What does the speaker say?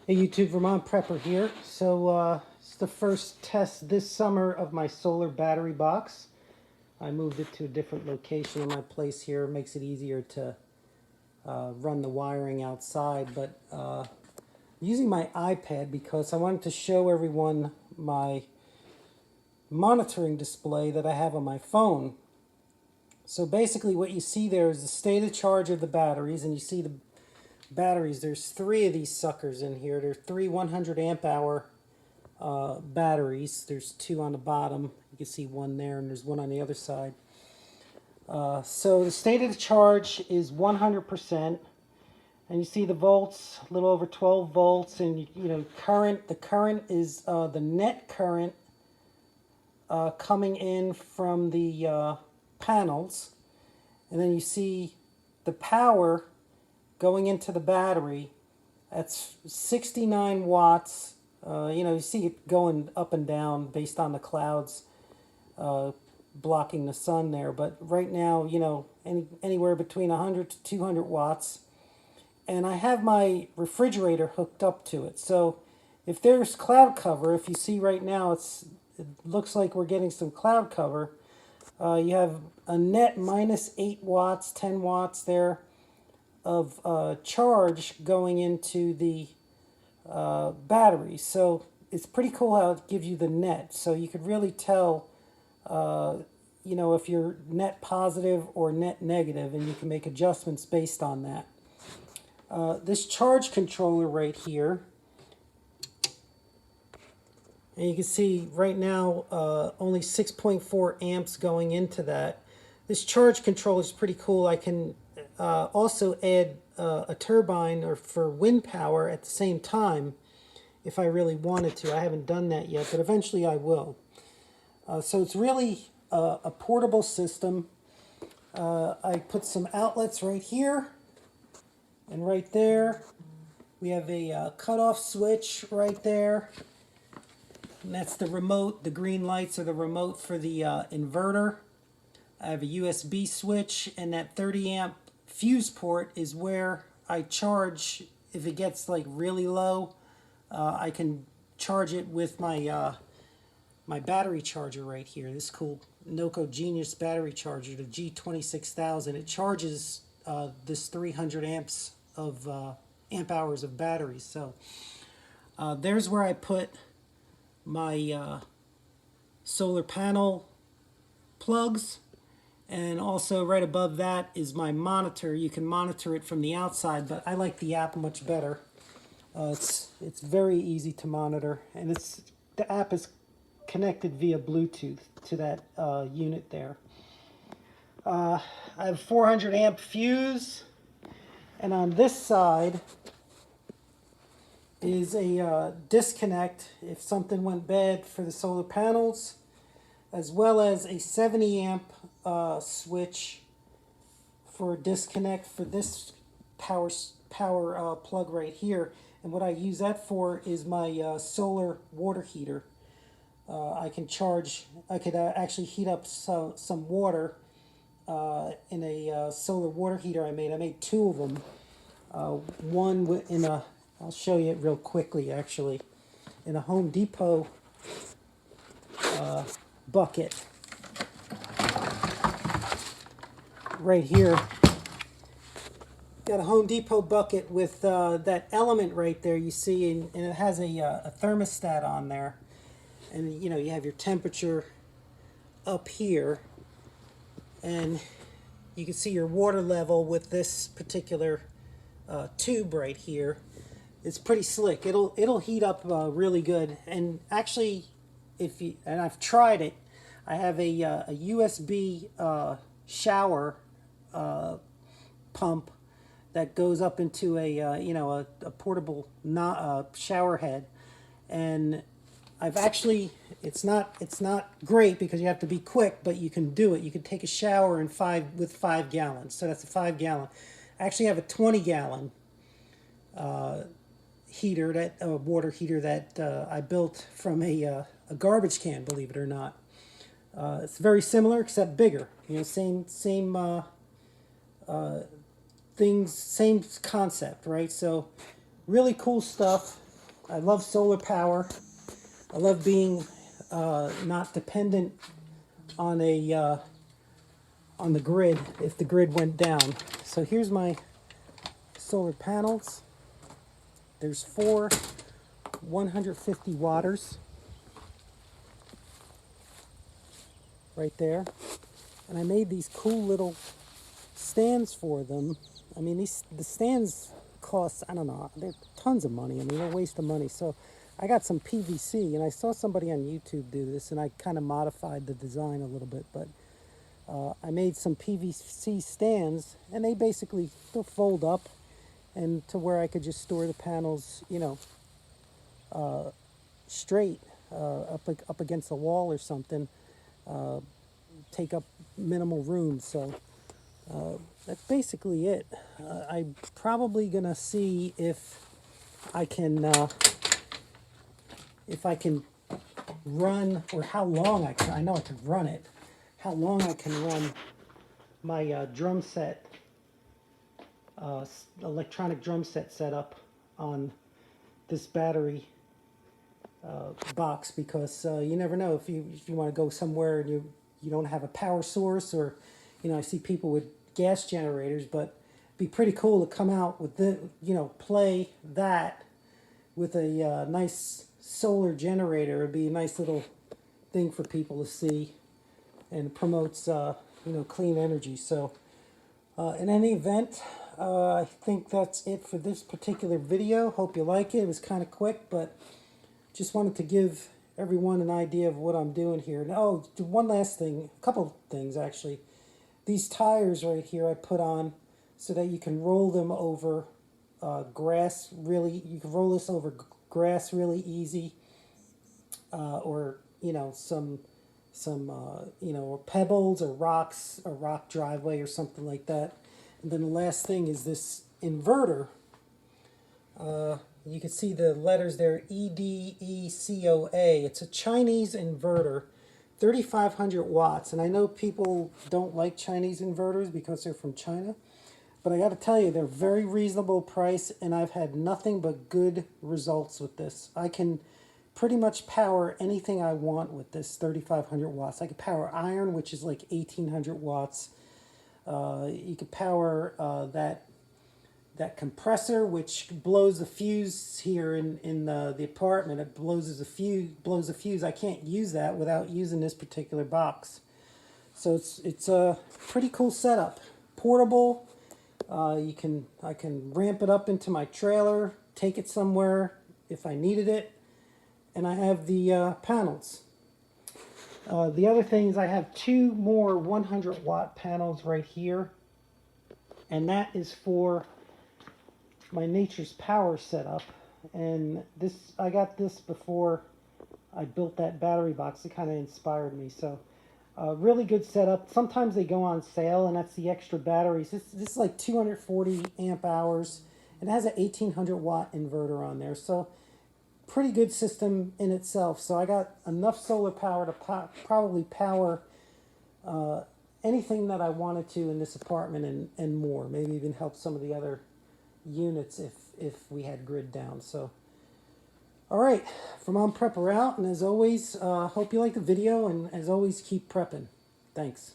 Hey YouTube, Vermont Prepper here. So it's the first test this summer of my solar battery box. I moved it to a different location in my place here. It makes it easier to run the wiring outside. But using my iPad because I wanted to show everyone my monitoring display that I have on my phone. So basically what you see there is the state of charge of the batteries, and you see the batteries. There's three of these suckers in here. There's three 100 amp hour batteries. There's two on the bottom. You can see one there, and there's one on the other side. So the state of the charge is 100%, and you see the volts, a little over 12 volts, and you know current. The current is the net current coming in from the panels, and then you see the power going into the battery. That's 69 watts. You see it going up and down based on the clouds blocking the sun there. But right now, anywhere between 100 to 200 watts. And I have my refrigerator hooked up to it. So if there's cloud cover, if you see right now, it looks like we're getting some cloud cover. You have a net minus 8 watts, 10 watts there of charge going into the battery. So it's pretty cool how it gives you the net. So you could really tell, if you're net positive or net negative, and you can make adjustments based on that. This charge controller right here, and you can see right now only 6.4 amps going into that. This charge controller is pretty cool. I can also add a turbine or for wind power at the same time if I really wanted to. I haven't done that yet, but eventually I will. So it's really a portable system. I put some outlets right here and right there. We have a cutoff switch right there. And that's the remote. The green lights are the remote for the inverter. I have a USB switch, and that 30 amp fuse port is where I charge. If it gets like really low, I can charge it with my my battery charger right here. This cool Noco Genius battery charger, the G26000. It charges this 300 amps of amp hours of batteries. So there's where I put my solar panel plugs. And also right above that is my monitor. You can monitor it from the outside, but I like the app much better. It's very easy to monitor, and the app is connected via Bluetooth to that unit there. I have 400 amp fuse, and on this side is a disconnect if something went bad for the solar panels, as well as a 70 amp switch for disconnect for this power plug right here. And what I use that for is my solar water heater. I could actually heat up some water in a solar water heater I made. I made two of them. One in a, I'll show you it real quickly actually, in a Home Depot bucket. Right here, got a Home Depot bucket with that element right there you see, and it has a thermostat on there, and you have your temperature up here, and you can see your water level with this particular tube right here. It's pretty slick. It'll heat up really good, and actually, and I've tried it. I have a USB shower pump that goes up into a portable shower head, and I've actually it's not great because you have to be quick, but you can do it. You can take a shower in 5 gallons, so that's a 5 gallon. I actually have a 20-gallon heater, that water heater that I built from a garbage can, believe it or not. It's very similar except bigger. Same things, same concept, right? So really cool stuff. I love solar power. I love being not dependent on on the grid if the grid went down. So here's my solar panels. There's four 150 watters right there. And I made these cool little stands for them. I mean, the stands cost, I don't know, they're tons of money. I mean, they're a waste of money. So I got some PVC, and I saw somebody on YouTube do this, and I kind of modified the design a little bit. But I made some PVC stands, and they basically they'll fold up, and to where I could just store the panels, you know, straight up against the wall or something. Take up minimal room. So that's basically it. I'm probably gonna see if I can run, or how long I can. I know I can run it. How long I can run my drum set, electronic drum set setup on this battery box, because you never know if you want to go somewhere and you don't have a power source, or you know, I see people with gas generators, but it'd be pretty cool to come out with the, you know, play that with a nice solar generator. It'd be a nice little thing for people to see, and it promotes you know, clean energy. So in any event, I think that's it for this particular video. Hope you like it. It was kind of quick, but just wanted to give everyone an idea of what I'm doing here. And, oh, one last thing, a couple things actually. These tires right here I put on so that you can roll them over grass really. You can roll this over grass really easy, or you know, some you know, pebbles or rocks, a rock driveway or something like that. And then the last thing is this inverter. You can see the letters there, EDECOA. It's a Chinese inverter, 3,500 watts. And I know people don't like Chinese inverters because they're from China, but I got to tell you, they're very reasonable price, and I've had nothing but good results with this. I can pretty much power anything I want with this 3,500 watts. I could power iron, which is like 1,800 watts. You could power that compressor, which blows the fuse here in the apartment. It blows a fuse. I can't use that without using this particular box. So it's a pretty cool setup. Portable. I can ramp it up into my trailer, take it somewhere if I needed it, and I have the panels. The other thing is I have two more 100 watt panels right here, and that is for my Nature's Power setup. And this, I got this before I built that battery box. It kind of inspired me. So really good setup. Sometimes they go on sale, and that's the extra batteries. This is like 240 amp hours. It has an 1,800 watt inverter on there. So pretty good system in itself. So I got enough solar power to probably power anything that I wanted to in this apartment, and more. Maybe even help some of the other units if we had grid down. So all right, Vermont Prepper out, and as always, hope you like the video, and as always, keep prepping. Thanks.